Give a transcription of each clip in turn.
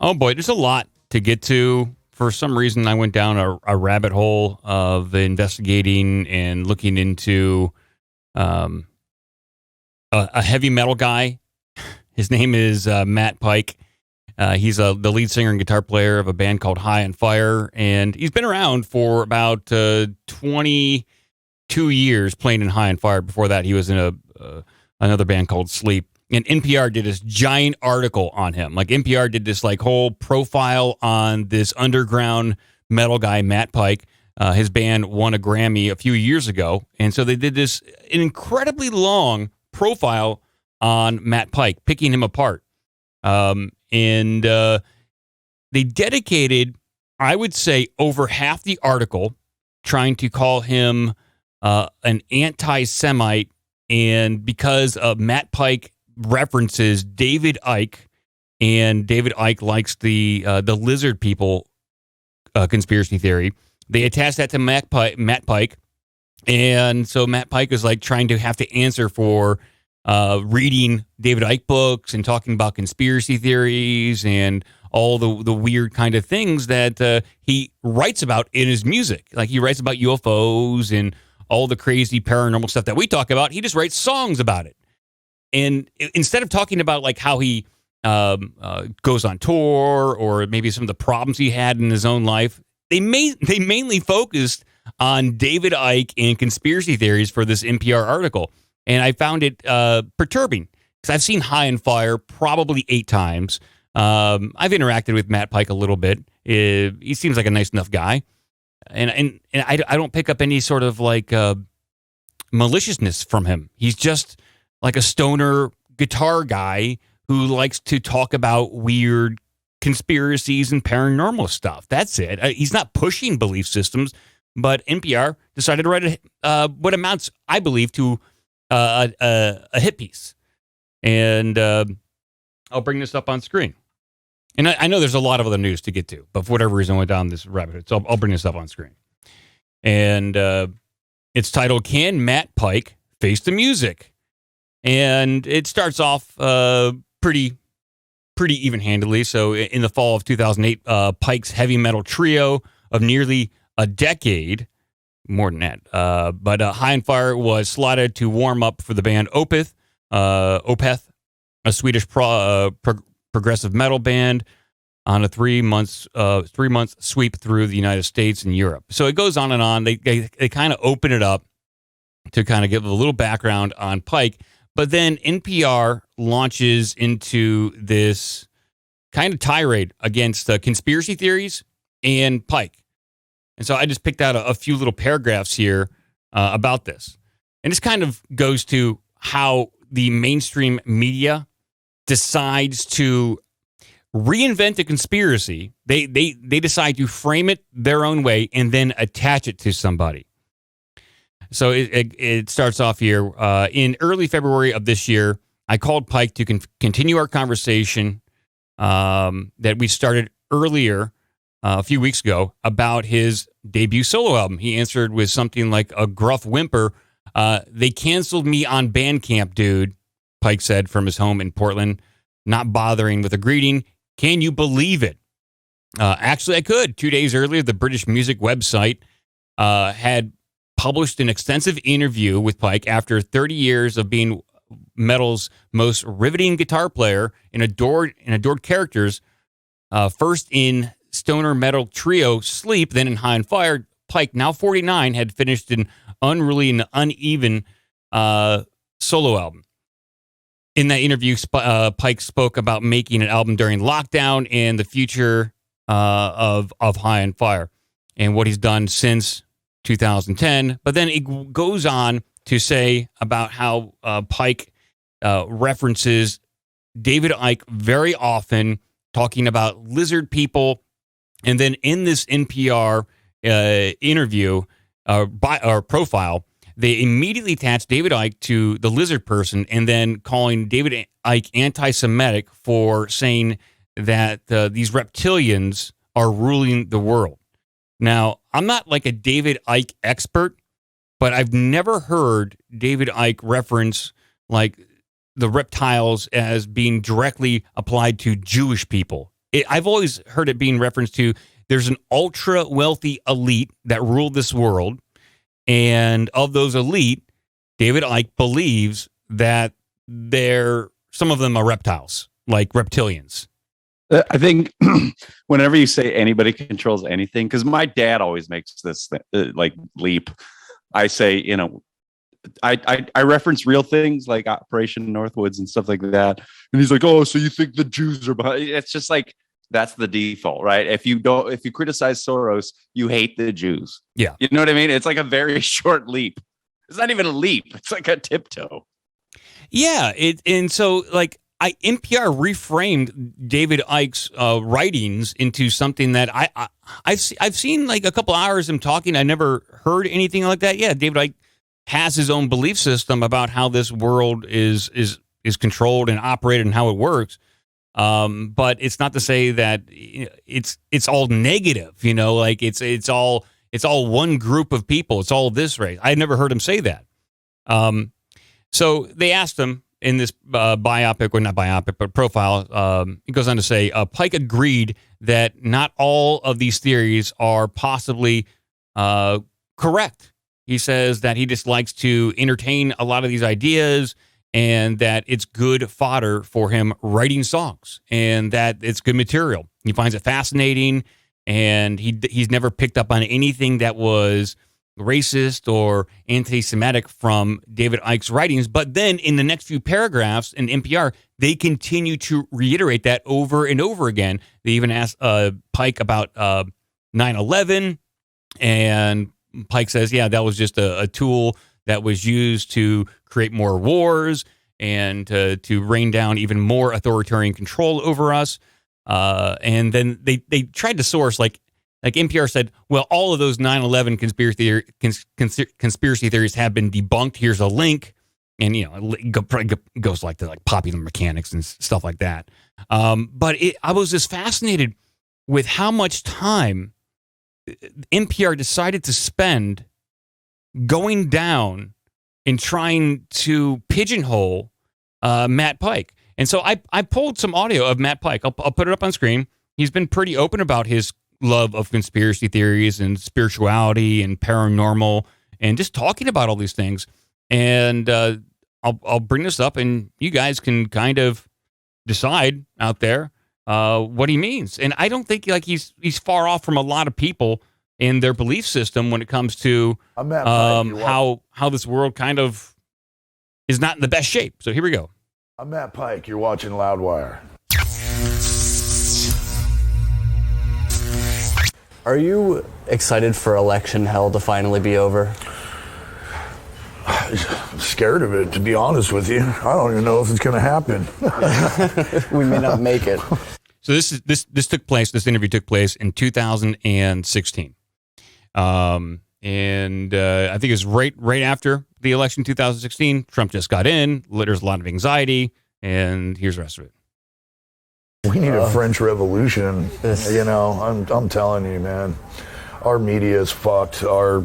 Oh boy, there's a lot to get to. For some reason, I went down a rabbit hole of investigating and looking into a heavy metal guy. His name is Matt Pike. He's the lead singer and guitar player of a band called High on Fire, and he's been around for about 22 years playing in High on Fire. Before that, he was in another band called Sleep. And NPR did this giant article on him. Like NPR did this like whole profile on this underground metal guy, Matt Pike. His band won a Grammy a few years ago. And so they did this an incredibly long profile on Matt Pike, picking him apart. And they dedicated, I would say, over half the article trying to call him an anti-Semite. And because Matt Pike references David Icke, and David Icke likes the lizard people conspiracy theory, they attached that to Matt Pike. And so Matt Pike is like trying to have to answer for reading David Icke books and talking about conspiracy theories and all the weird kind of things that he writes about in his music. Like he writes about UFOs and all the crazy paranormal stuff that we talk about. He just writes songs about it. And instead of talking about like how he goes on tour or maybe some of the problems he had in his own life, they mainly focused on David Icke and conspiracy theories for this NPR article. And I found it perturbing because I've seen High on Fire probably 8 times. I've interacted with Matt Pike a little bit. He seems like a nice enough guy. And I don't pick up any sort of like maliciousness from him. He's just like a stoner guitar guy who likes to talk about weird conspiracies and paranormal stuff. That's it. He's not pushing belief systems, but NPR decided to write what amounts, I believe, to a hit piece. And I'll bring this up on screen. And I know there's a lot of other news to get to, but for whatever reason, I went down this rabbit hole. So I'll bring this up on screen. And it's titled, "Can Matt Pike Face the Music?" And it starts off pretty even-handedly. So in the fall of 2008, Pike's heavy metal trio of nearly a decade, more than that, but High on Fire was slotted to warm up for the band Opeth, a Swedish progressive metal band, on a 3 month sweep through the United States and Europe. So it goes on and on. They kind of open it up to kind of give a little background on Pike. But then NPR launches into this kind of tirade against conspiracy theories and Pike. And so I just picked out a few little paragraphs here about this. And this kind of goes to how the mainstream media decides to reinvent a conspiracy. They decide to frame it their own way and then attach it to somebody. So it starts off here. In early February of this year, I called Pike to continue our conversation that we started earlier a few weeks ago about his debut solo album. He answered with something like a gruff whimper. "They canceled me on Bandcamp, dude," Pike said from his home in Portland, not bothering with a greeting. "Can you believe it?" Actually, I could. 2 days earlier, the British music website had published an extensive interview with Pike after 30 years of being metal's most riveting guitar player and adored characters. First in stoner metal trio Sleep, then in High on Fire, Pike, now 49, had finished an unruly and uneven solo album. In that interview, Pike spoke about making an album during lockdown and the future of High on Fire and what he's done since 2010. But then it goes on to say about how Pike references David Icke very often, talking about lizard people. And then in this NPR interview or profile, they immediately attach David Icke to the lizard person and then calling David Icke anti-Semitic for saying that these reptilians are ruling the world. Now, I'm not like a David Icke expert, but I've never heard David Icke reference like the reptiles as being directly applied to Jewish people. I've always heard it being referenced to there's an ultra wealthy elite that rule this world. And of those elite, David Icke believes that some of them are reptiles, like reptilians. I think whenever you say anybody controls anything, because my dad always makes this leap. I say, I reference real things like Operation Northwoods and stuff like that. And he's like, oh, so you think the Jews are behind? It's just like, that's the default, right? If you criticize Soros, you hate the Jews. Yeah. You know what I mean? It's like a very short leap. It's not even a leap. It's like a tiptoe. Yeah. NPR reframed David Icke's writings into something that I've seen like a couple hours of him talking. I never heard anything like that. Yeah. David Icke has his own belief system about how this world is controlled and operated and how it works. But it's not to say that it's all negative, like it's all one group of people. It's all this race. I never heard him say that. So they asked him in this biopic, or not biopic, but profile. He goes on to say, Pike agreed that not all of these theories are possibly correct. He says that he just likes to entertain a lot of these ideas, and that it's good fodder for him writing songs, and that it's good material. He finds it fascinating, and he's never picked up on anything that was racist or anti-Semitic from David Icke's writings. But then in the next few paragraphs in NPR, they continue to reiterate that over and over again. They even asked Pike about 9/11, and Pike says, yeah, that was just a tool that was used to create more wars and to rain down even more authoritarian control over us. And then they tried to source, like NPR said, well, all of those 9/11 conspiracy theories have been debunked. Here's a link. And, it goes like to like popular mechanics and stuff like that. But I was just fascinated with how much time NPR decided to spend going down and trying to pigeonhole Matt Pike. And so I pulled some audio of Matt Pike. I'll put it up on screen. He's been pretty open about his love of conspiracy theories and spirituality and paranormal and just talking about all these things. And I'll bring this up, and you guys can kind of decide out there what he means. And I don't think he's far off from a lot of people in their belief system when it comes to how this world kind of is not in the best shape. So here we go. I'm Matt Pike. You're watching Loudwire. Are you excited for election hell to finally be over? I'm scared of it, to be honest with you. I don't even know if it's going to happen. We may not make it. So this took place. This interview took place in 2016, and I think it was right after the election, 2016. Trump just got in. There's a lot of anxiety, and here's the rest of it. We need a French Revolution. I'm telling you, man. Our media is fucked. Our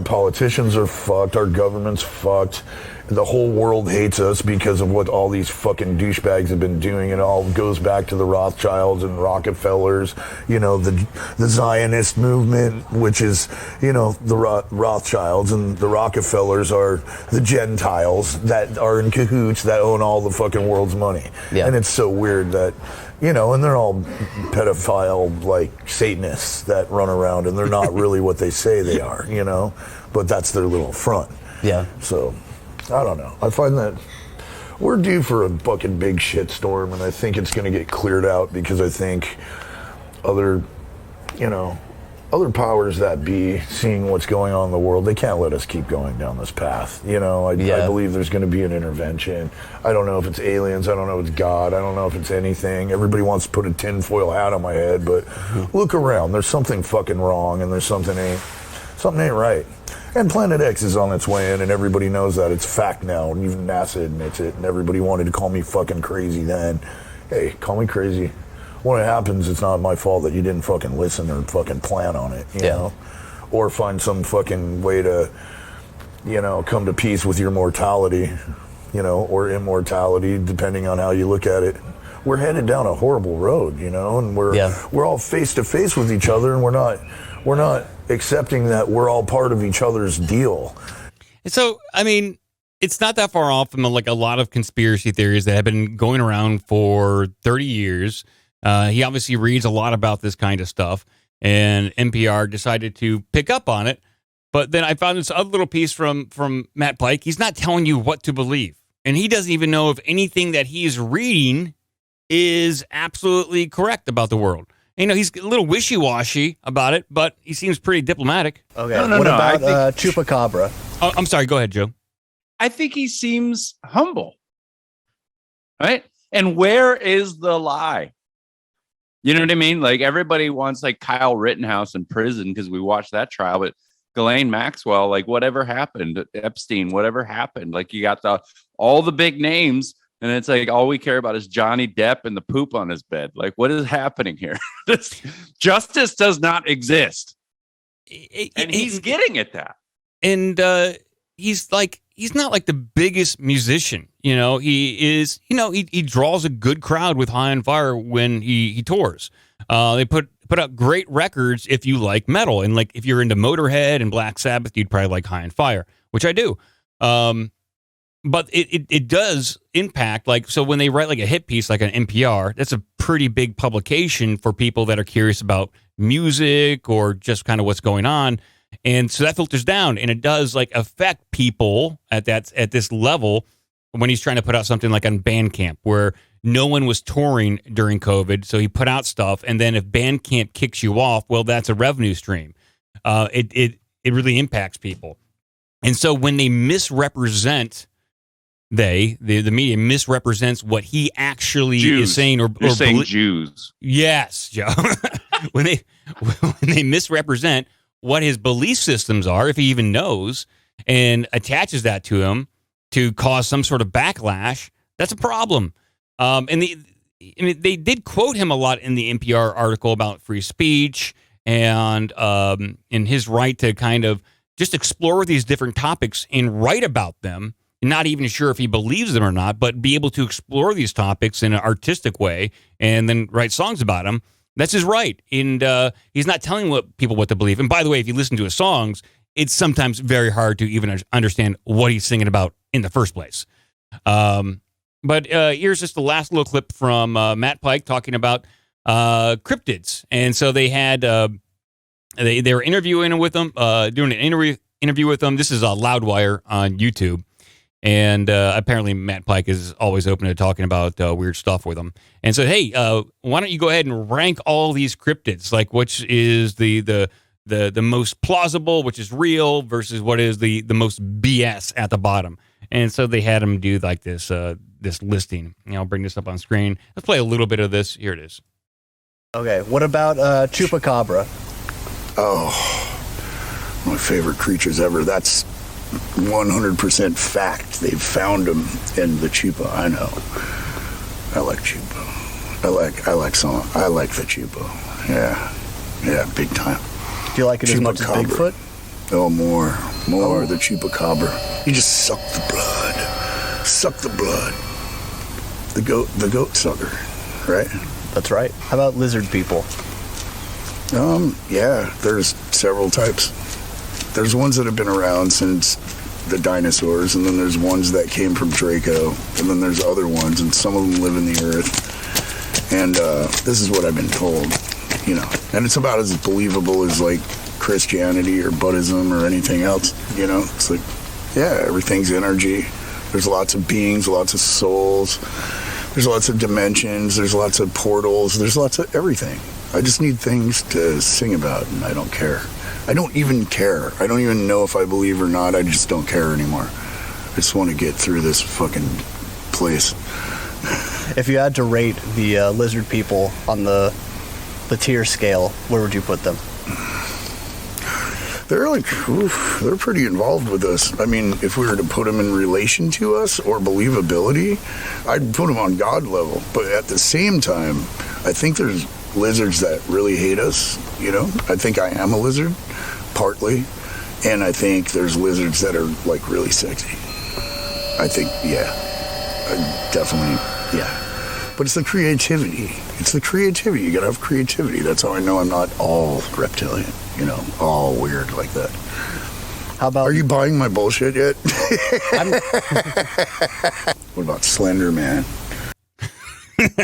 politicians are fucked. Our government's fucked. The whole world hates us because of what all these fucking douchebags have been doing. It all goes back to the Rothschilds and Rockefellers, the Zionist movement, which is, the Rothschilds and the Rockefellers are the Gentiles that are in cahoots that own all the fucking world's money. Yeah. And it's so weird that, and they're all pedophile, like Satanists that run around, and they're not really what they say they are, but that's their little front. Yeah. So, I don't know. I find that we're due for a fucking big shitstorm, and I think it's going to get cleared out because I think other powers that be, seeing what's going on in the world, they can't let us keep going down this path. I believe there's going to be an intervention. I don't know if it's aliens. I don't know if it's God. I don't know if it's anything. Everybody wants to put a tinfoil hat on my head, but look around. There's something fucking wrong, and there's something ain't right. And Planet X is on its way in, and everybody knows that. It's fact now, and even NASA admits it, and everybody wanted to call me fucking crazy then. Hey, call me crazy. When it happens, it's not my fault that you didn't fucking listen or fucking plan on it, you know? Or find some fucking way to, come to peace with your mortality. or immortality, depending on how you look at it. We're headed down a horrible road, and we're all face to face with each other, and we're not accepting that we're all part of each other's deal. So, I mean, it's not that far off from like a lot of conspiracy theories that have been going around for 30 years. He obviously reads a lot about this kind of stuff, and NPR decided to pick up on it. But then I found this other little piece from Matt Pike. He's not telling you what to believe, and he doesn't even know if anything that he's reading is absolutely correct about the world. He's a little wishy-washy about it, but he seems pretty diplomatic. Okay, what about Chupacabra? Oh, I'm sorry, go ahead, Joe. I think he seems humble, right? And where is the lie? You know what I mean? Like, everybody wants like Kyle Rittenhouse in prison because we watched that trial, but Ghislaine Maxwell, like, whatever happened? Epstein, whatever happened? Like, you got all the big names. And it's like, all we care about is Johnny Depp and the poop on his bed. Like, what is happening here? Justice does not exist. And he's getting at that. And he's not like the biggest musician. He is, he draws a good crowd with High on Fire when he tours. They put out great records if you like metal. And like, if you're into Motorhead and Black Sabbath, you'd probably like High on Fire, which I do. But it does impact, like, so when they write like a hit piece like an NPR, that's a pretty big publication for people that are curious about music or just kind of what's going on. And so that filters down, and it does like affect people at this level when he's trying to put out something like on Bandcamp, where no one was touring during COVID. So he put out stuff, and then if Bandcamp kicks you off, well, that's a revenue stream. It really impacts people. And so when they misrepresent, the media misrepresents what he actually is saying, or saying Jews. Yes, Joe. when they misrepresent what his belief systems are, if he even knows, and attaches that to him to cause some sort of backlash, that's a problem. And they did quote him a lot in the NPR article about free speech and in his right to kind of just explore these different topics and write about them. Not even sure if he believes them or not, but be able to explore these topics in an artistic way and then write songs about them. That's his right. And he's not telling people what to believe. And by the way, if you listen to his songs, it's sometimes very hard to even understand what he's singing about in the first place. But here's just the last little clip from Matt Pike talking about cryptids. And so they had, they were interviewing with them, doing an interview with them. This is Loudwire on YouTube. And apparently Matt Pike is always open to talking about weird stuff with them. And said, hey, why don't you go ahead and rank all these cryptids? Like, which is the most plausible, which is real, versus what is the most BS at the bottom. And so they had him do like this listing. I'll bring this up on screen. Let's play a little bit of this. Here it is. Okay, what about Chupacabra? Oh, my favorite creatures ever. That's 100% fact. They've found them in the chupa. I know. I like chupa. I like the chupa. Yeah, big time. Do you like it as much as Bigfoot? Oh, more. The chupacabra. You just suck the blood. The goat sucker, right? That's right. How about lizard people? Yeah, there's several types. There's ones that have been around since the dinosaurs, and then there's ones that came from Draco, and then there's other ones, and some of them live in the earth. And this is what I've been told, and it's about as believable as like Christianity or Buddhism or anything else. It's like, yeah, everything's energy. There's lots of beings, lots of souls. There's lots of dimensions. There's lots of portals. There's lots of everything. I just need things to sing about, and I don't care. I don't even care. I don't even know if I believe or not. I just don't care anymore. I just want to get through this fucking place. If you had to rate the lizard people on the tier scale, where would you put them? They're like, they're pretty involved with us. I mean, if we were to put them in relation to us or believability, I'd put them on God level. But at the same time, I think there's lizards that really hate us. I think I am a lizard, partly. And I think there's lizards that are like really sexy. I think, definitely, yeah. But it's the creativity. It's the creativity. You gotta have creativity. That's how I know I'm not all reptilian, all weird like that. How about... Are you buying my bullshit yet? What about Slender Man?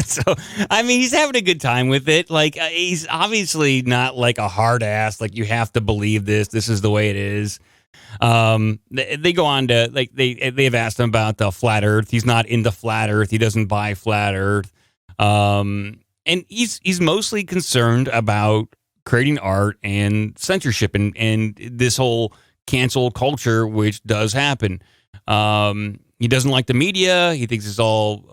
So, I mean, he's having a good time with it. Like, he's obviously not like a hard ass. Like, you have to believe this. This is the way it is. They go on to, like, they've asked him about the flat Earth. He's not into flat Earth. He doesn't buy flat Earth. And he's mostly concerned about creating art and censorship and this whole cancel culture, which does happen. He doesn't like the media. He thinks it's all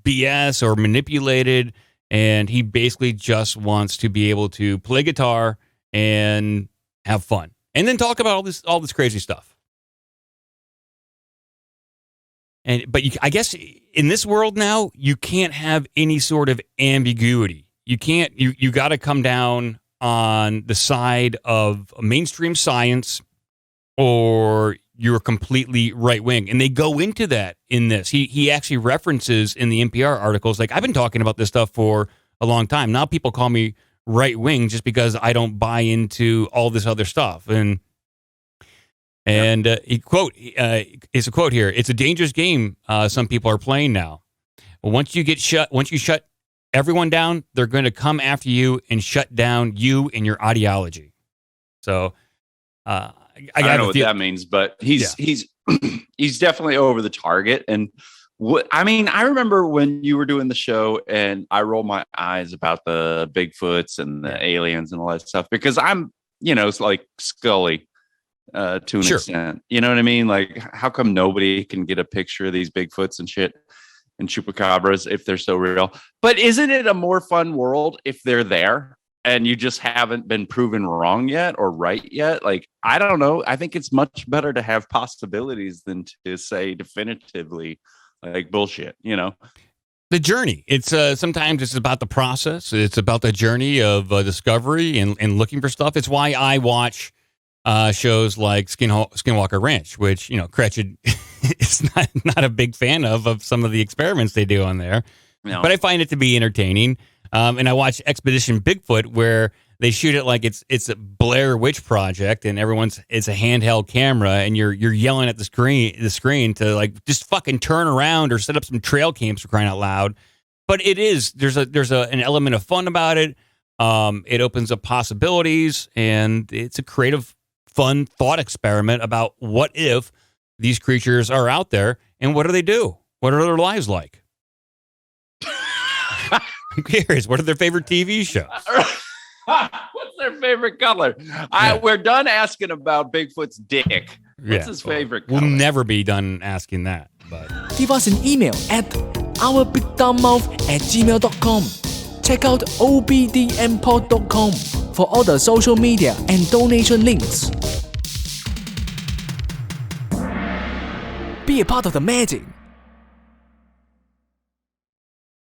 BS or manipulated, and he basically just wants to be able to play guitar and have fun, and then talk about all this crazy stuff. But I guess in this world now, you can't have any sort of ambiguity. You can't. You got to come down on the side of mainstream science, or you're completely right wing. And they go into that in this. He actually references in the NPR articles, like, I've been talking about this stuff for a long time. Now people call me right wing just because I don't buy into all this other stuff. And it's a quote here. It's a dangerous game. Some people are playing now. Once you shut everyone down, they're going to come after you and shut down you and your ideology. So, I don't know what that means, but he's definitely over the target. And I remember when you were doing the show and I rolled my eyes about the Bigfoots and the aliens and all that stuff, because I'm, it's like Scully to an extent. You know what I mean? Like, how come nobody can get a picture of these Bigfoots and shit and chupacabras if they're so real? But isn't it a more fun world if they're there? And you just haven't been proven wrong yet or right yet? Like, I don't know. I think it's much better to have possibilities than to say definitively, like, bullshit, The journey. It's sometimes it's about the process. It's about the journey of discovery and looking for stuff. It's why I watch shows like Skinwalker Ranch, which, Cretchen is not a big fan of some of the experiments they do on there. No. But I find it to be entertaining. And I watch Expedition Bigfoot, where they shoot it like it's a Blair Witch Project, and it's a handheld camera, and you're yelling at the screen to, like, just fucking turn around or set up some trail cams, for crying out loud. But there's an element of fun about it. It opens up possibilities, and it's a creative, fun thought experiment about what if these creatures are out there, and what do they do? What are their lives like? I'm curious. What are their favorite TV shows? What's their favorite color? We're done asking about Bigfoot's dick. What's his favorite color? We'll never be done asking that. But give us an email at ourbigdumbmouth@gmail.com. Check out obdmpod.com for all the social media and donation links. Be a part of the magic.